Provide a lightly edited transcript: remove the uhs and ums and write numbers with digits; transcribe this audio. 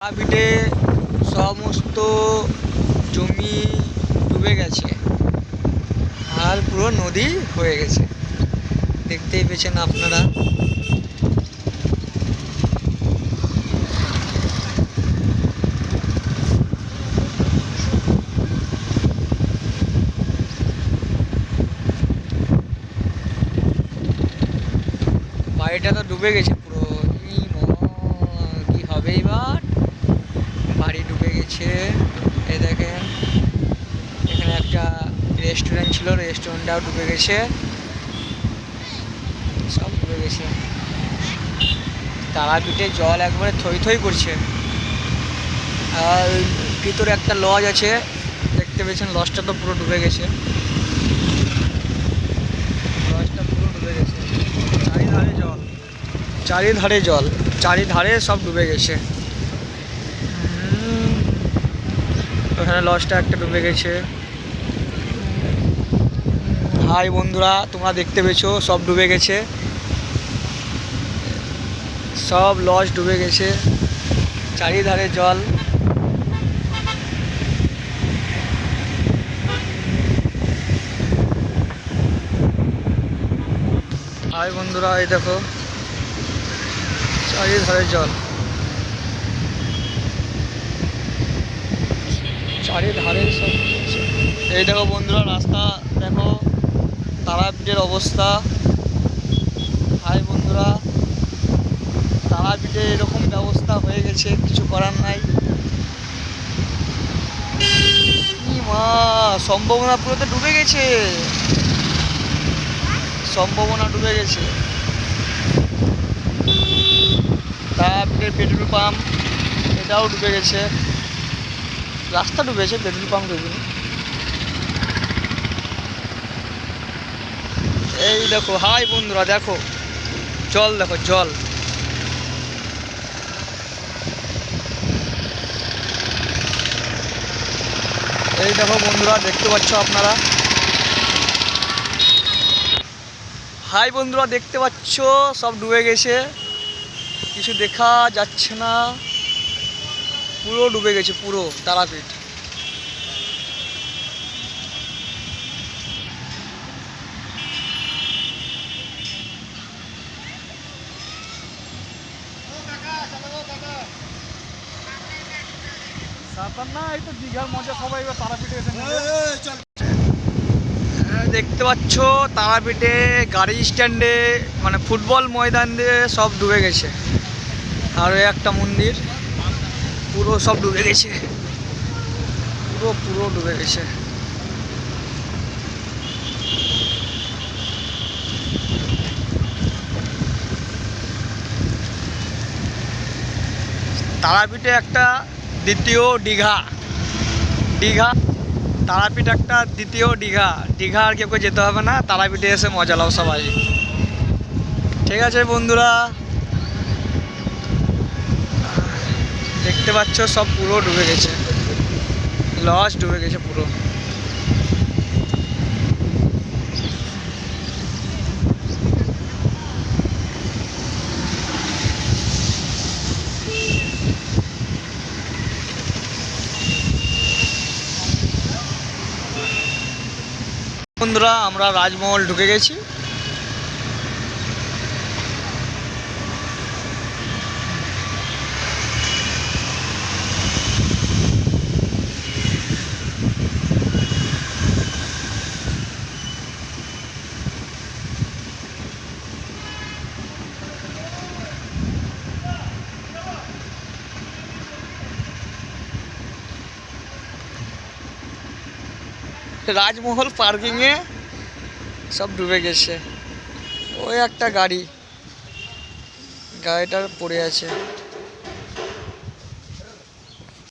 তারাপীঠে সমস্ত জমি ডুবে গেছে আর পুরো নদী হয়ে গেছে, দেখতেই পেয়েছেন আপনারা। বাড়িটা তো ডুবে গেছে পুরো। কি হবে এবার? বাড়ি ডুবে গেছে। এই দেখেন, এখানে একটা রেস্টুরেন্ট ছিল, রেস্টুরেন্টটাও ডুবে গেছে, সব ডুবে গেছে। তারাপীঠে জল একবারে থই থই করছে। আর ভিতরে একটা লজ আছে, দেখতে পেয়েছেন, লজটা তো পুরো ডুবে গেছে। লজটা পুরো ডুবে গেছে, চারিধারে জল, চারিধারে জল, চারিধারে সব ডুবে গেছে। ওখানে লজটা একটা ডুবে গেছে। হাই বন্ধুরা, তোমরা দেখতে পেয়েছো সব ডুবে গেছে, সব লজ ডুবে গেছে, চারিধারে জল। হাই বন্ধুরা, এই দেখো চারিধারে জল, চারিধারে সব। এই দেখো বন্ধুরা, রাস্তা দেখো, তারাপীঠের অবস্থা। হাই বন্ধুরা, তারাপীঠে এরকম ব্যবস্থা হয়ে গেছে, কিছু করার নাই। মা, সম্ভাবনা পুরোতে ডুবে গেছে, সম্ভাবনা ডুবে গেছে। তারাপীঠের পেট্রোল পাম্প এটাও ডুবে গেছে, রাস্তা ডুবেছে, পেট্রোল পাম্প ডুবেনি। এই দেখো, হাই বন্ধুরা দেখো, জল দেখো, জল। এই দেখো বন্ধুরা, দেখতে পাচ্ছ আপনারা। হাই বন্ধুরা, দেখতে পাচ্ছ সব ডুবে গেছে, কিছু দেখা যাচ্ছে না, পুরো ডুবে গেছে পুরো তারাপীঠ। দেখতে পাচ্ছ তারাপীঠে গাড়ি স্ট্যান্ডে, মানে ফুটবল ময়দান দিয়ে সব ডুবে গেছে। আর একটা মন্দির, পুরো সব ডুবে গেছে, পুরো পুরো ডুবে গেছে। তারাপীঠে একটা দ্বিতীয় দীঘা, দীঘা তারাপীঠ একটা দ্বিতীয় দীঘা। দীঘা আর কেউ যেতে হবে না, তারাপীঠে এসে মজা লাও সবাই। ঠিক আছে বন্ধুরা, দেখতে পাচ্ছ সব পুরো ডুবে গেছে, লজ ডুবে গেছে পুরো। বন্ধুরা, আমরা রাজমহল ঢুকে গেছি। রাজমহল পার্কিংয়ে সব ডুবে গেছে। ওই একটা গাড়ি, গাড়িটার পড়ে আছে।